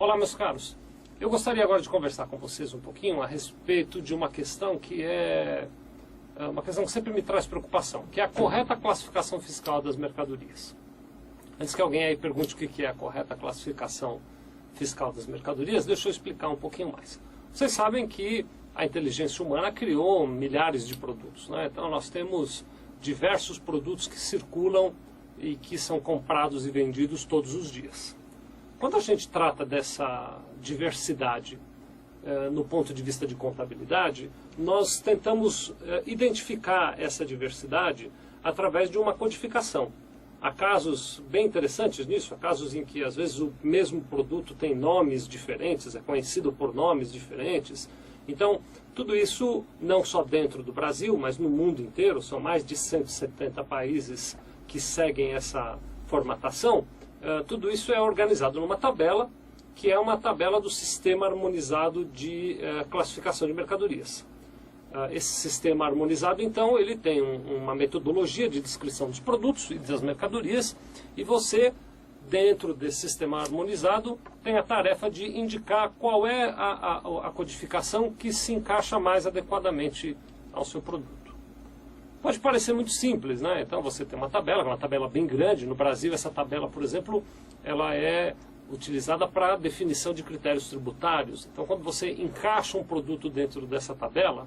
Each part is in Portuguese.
Olá, meus caros. Eu gostaria agora de conversar com vocês um pouquinho a respeito de uma questão que é uma questão que sempre me traz preocupação, que é a correta classificação fiscal das mercadorias. Antes que alguém aí pergunte o que é a correta classificação fiscal das mercadorias, deixa eu explicar um pouquinho mais. Vocês sabem que a inteligência humana criou milhares de produtos, né? Então nós temos diversos produtos que circulam e que são comprados e vendidos todos os dias. Quando a gente trata dessa diversidade no ponto de vista de contabilidade, nós tentamos identificar essa diversidade através de uma codificação. Há casos bem interessantes nisso, há casos em que às vezes o mesmo produto tem nomes diferentes, é conhecido por nomes diferentes. Então, tudo isso não só dentro do Brasil, mas no mundo inteiro, são mais de 170 países que seguem essa formatação. Tudo isso é organizado numa tabela, que é uma tabela do Sistema Harmonizado de Classificação de Mercadorias. Esse sistema harmonizado, então, ele tem uma metodologia de descrição dos produtos e das mercadorias, e você, dentro desse sistema harmonizado, tem a tarefa de indicar qual é a codificação que se encaixa mais adequadamente ao seu produto. Pode parecer muito simples, né? Então você tem uma tabela bem grande. No Brasil, essa tabela, por exemplo, ela é utilizada para definição de critérios tributários. Então, quando você encaixa um produto dentro dessa tabela,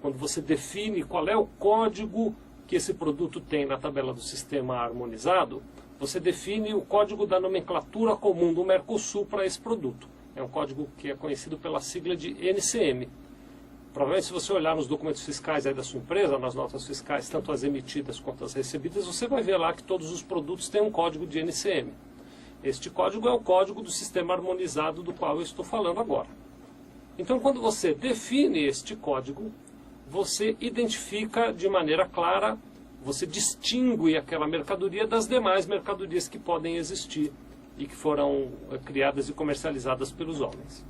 quando você define qual é o código que esse produto tem na tabela do sistema harmonizado, você define o código da nomenclatura comum do Mercosul para esse produto. É um código que é conhecido pela sigla de NCM. Provavelmente, se você olhar nos documentos fiscais aí da sua empresa, nas notas fiscais, tanto as emitidas quanto as recebidas, você vai ver lá que todos os produtos têm um código de NCM. Este código é o código do sistema harmonizado do qual eu estou falando agora. Então, quando você define este código, você identifica de maneira clara, você distingue aquela mercadoria das demais mercadorias que podem existir e que foram criadas e comercializadas pelos homens.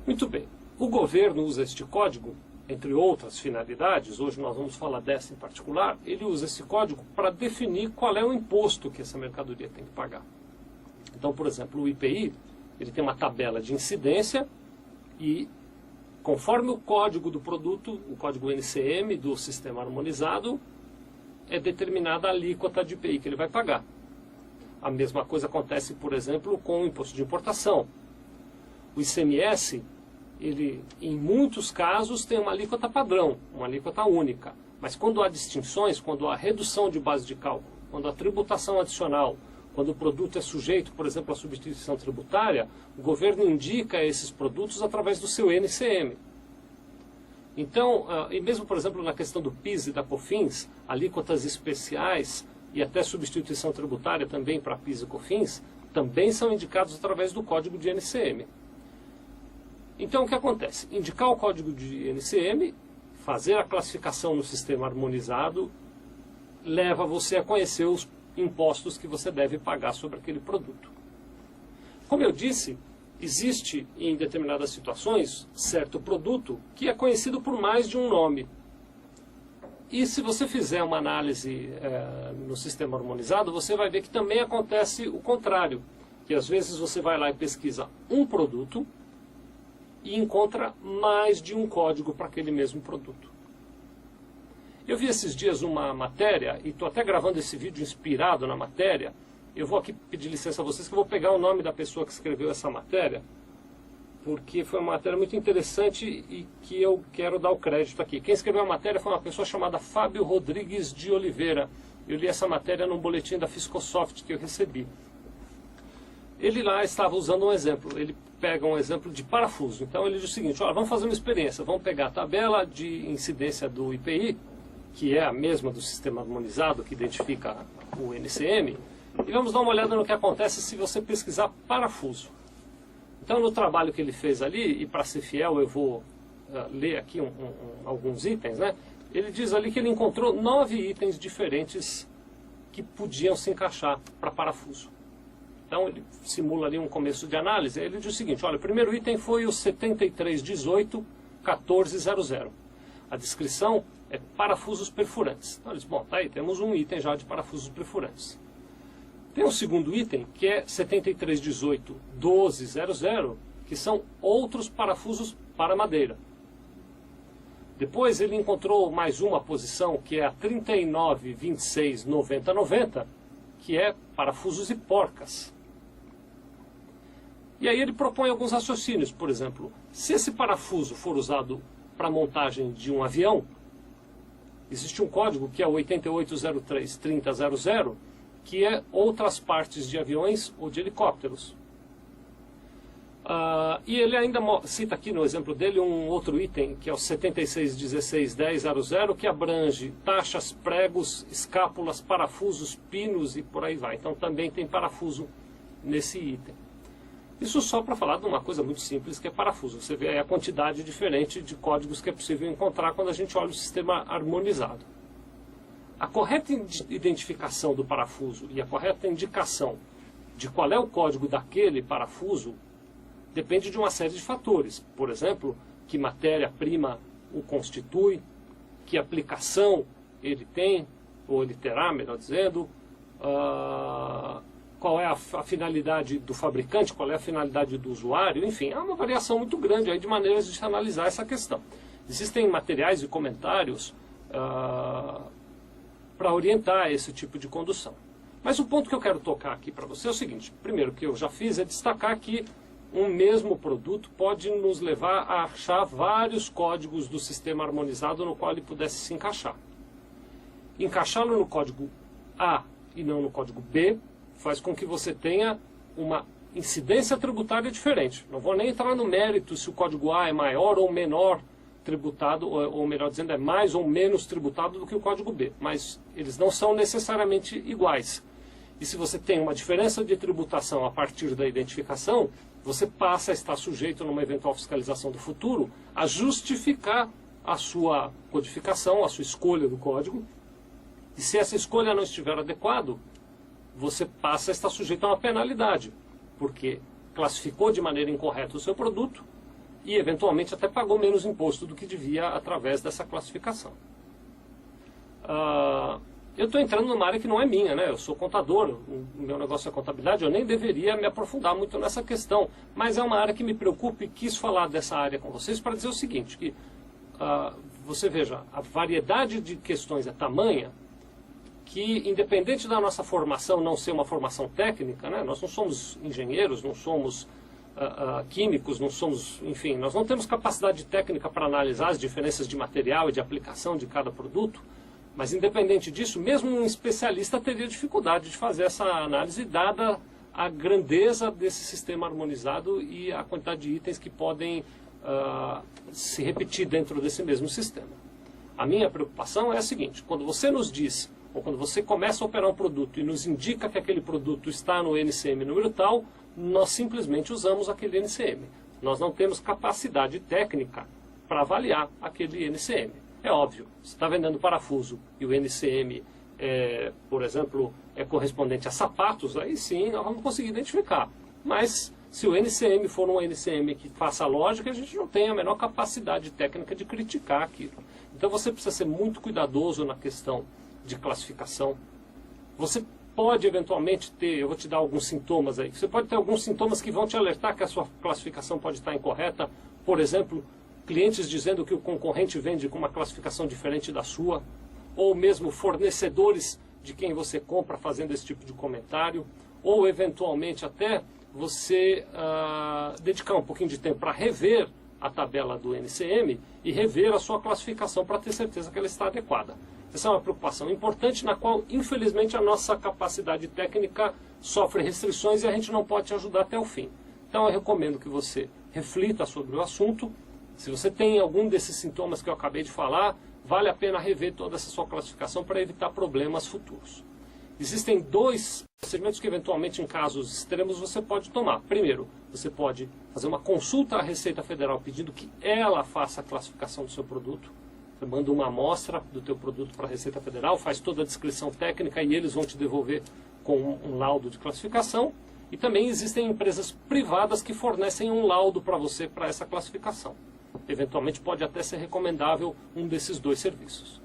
Muito bem. O governo usa este código, entre outras finalidades, hoje nós vamos falar dessa em particular, ele usa esse código para definir qual é o imposto que essa mercadoria tem que pagar. Então, por exemplo, o IPI, ele tem uma tabela de incidência e, conforme o código do produto, o código NCM do sistema harmonizado, é determinada a alíquota de IPI que ele vai pagar. A mesma coisa acontece, por exemplo, com o imposto de importação. O ICMS, ele, em muitos casos, tem uma alíquota padrão, uma alíquota única. Mas quando há distinções, quando há redução de base de cálculo, quando há tributação adicional, quando o produto é sujeito, por exemplo, à substituição tributária, o governo indica esses produtos através do seu NCM. Então, e mesmo, por exemplo, na questão do PIS e da COFINS, alíquotas especiais e até substituição tributária também para PIS e COFINS, também são indicados através do código de NCM. Então, o que acontece? Indicar o código de NCM, fazer a classificação no sistema harmonizado, leva você a conhecer os impostos que você deve pagar sobre aquele produto. Como eu disse, existe em determinadas situações certo produto que é conhecido por mais de um nome. E se você fizer uma análise no sistema harmonizado, você vai ver que também acontece o contrário, que às vezes você vai lá e pesquisa um produto e encontra mais de um código para aquele mesmo produto. Eu vi esses dias uma matéria, e estou até gravando esse vídeo inspirado na matéria. Eu vou aqui pedir licença a vocês que eu vou pegar o nome da pessoa que escreveu essa matéria, porque foi uma matéria muito interessante e que eu quero dar o crédito aqui. Quem escreveu a matéria foi uma pessoa chamada Fábio Rodrigues de Oliveira. Eu li essa matéria num boletim da Fiscosoft que eu recebi. Ele lá estava usando um exemplo, ele pega um exemplo de parafuso. Então ele diz o seguinte, olha, vamos fazer uma experiência, vamos pegar a tabela de incidência do IPI, que é a mesma do sistema harmonizado que identifica o NCM, e vamos dar uma olhada no que acontece se você pesquisar parafuso. Então no trabalho que ele fez ali, e para ser fiel eu vou ler aqui alguns itens, né? Ele diz ali que ele encontrou 9 itens diferentes que podiam se encaixar para parafuso. Então ele simula ali um começo de análise. Ele diz o seguinte, olha, o primeiro item foi o 7318-1400. A descrição parafusos perfurantes. Então, eles, bom, tá aí, temos um item já de parafusos perfurantes. Tem um segundo item, que é 7318.12.00, que são outros parafusos para madeira. Depois ele encontrou mais uma posição, que é a 3926.90.90, que é parafusos e porcas. E aí ele propõe alguns raciocínios. Por exemplo, se esse parafuso for usado para montagem de um avião, existe um código que é o 8803.30.00, que é outras partes de aviões ou de helicópteros. E ele ainda cita aqui no exemplo dele um outro item, que é o 7616.10.00, que abrange taxas, pregos, escápulas, parafusos, pinos e por aí vai. Então também tem parafuso nesse item. Isso só para falar de uma coisa muito simples, que é parafuso. Você vê aí a quantidade diferente de códigos que é possível encontrar quando a gente olha o sistema harmonizado. A correta identificação do parafuso e a correta indicação de qual é o código daquele parafuso depende de uma série de fatores. Por exemplo, que matéria-prima o constitui, que aplicação ele tem, ou ele terá, melhor dizendo, qual é a finalidade do fabricante, qual é a finalidade do usuário, enfim, há uma variação muito grande aí de maneiras de analisar essa questão. Existem materiais e comentários para orientar esse tipo de condução. Mas o ponto que eu quero tocar aqui para você é o seguinte: primeiro, o que eu já fiz é destacar que um mesmo produto pode nos levar a achar vários códigos do sistema harmonizado no qual ele pudesse se encaixar. Encaixá-lo no código A e não no código B faz com que você tenha uma incidência tributária diferente. Não vou nem entrar no mérito se o código A é maior ou menor tributado, ou melhor dizendo, é mais ou menos tributado do que o código B, mas eles não são necessariamente iguais. E se você tem uma diferença de tributação a partir da identificação, você passa a estar sujeito, numa eventual fiscalização do futuro, a justificar a sua codificação, a sua escolha do código. E se essa escolha não estiver adequada, você passa a estar sujeito a uma penalidade, porque classificou de maneira incorreta o seu produto e, eventualmente, até pagou menos imposto do que devia através dessa classificação. Eu estou entrando numa área que não é minha, né? Eu sou contador, o meu negócio é contabilidade, eu nem deveria me aprofundar muito nessa questão, mas é uma área que me preocupa e quis falar dessa área com vocês para dizer o seguinte, que você veja, a variedade de questões é tamanha que, independente da nossa formação não ser uma formação técnica, né? Nós não somos engenheiros, não somos químicos, não somos, enfim, nós não temos capacidade técnica para analisar as diferenças de material e de aplicação de cada produto. Mas, independente disso, mesmo um especialista teria dificuldade de fazer essa análise, dada a grandeza desse sistema harmonizado e a quantidade de itens que podem se repetir dentro desse mesmo sistema. A minha preocupação é a seguinte: quando você nos diz, ou quando você começa a operar um produto e nos indica que aquele produto está no NCM número tal, nós simplesmente usamos aquele NCM. Nós não temos capacidade técnica para avaliar aquele NCM. É óbvio, se está vendendo parafuso e o NCM, por exemplo, é correspondente a sapatos, aí sim nós vamos conseguir identificar. Mas se o NCM for um NCM que faça lógica, a gente não tem a menor capacidade técnica de criticar aquilo. Então você precisa ser muito cuidadoso na questão de classificação. Você pode eventualmente ter, eu vou te dar alguns sintomas aí, você pode ter alguns sintomas que vão te alertar que a sua classificação pode estar incorreta. Por exemplo, clientes dizendo que o concorrente vende com uma classificação diferente da sua, ou mesmo fornecedores de quem você compra fazendo esse tipo de comentário, ou eventualmente até você dedicar um pouquinho de tempo para rever a tabela do NCM e rever a sua classificação para ter certeza que ela está adequada. Essa é uma preocupação importante na qual, infelizmente, a nossa capacidade técnica sofre restrições e a gente não pode te ajudar até o fim. Então eu recomendo que você reflita sobre o assunto. Se você tem algum desses sintomas que eu acabei de falar, vale a pena rever toda essa sua classificação para evitar problemas futuros. Existem dois procedimentos que, eventualmente, em casos extremos, você pode tomar. Primeiro, você pode fazer uma consulta à Receita Federal pedindo que ela faça a classificação do seu produto. Você manda uma amostra do teu produto para a Receita Federal, faz toda a descrição técnica e eles vão te devolver com um laudo de classificação. E também existem empresas privadas que fornecem um laudo para você para essa classificação. Eventualmente pode até ser recomendável um desses dois serviços.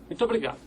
Muito obrigado.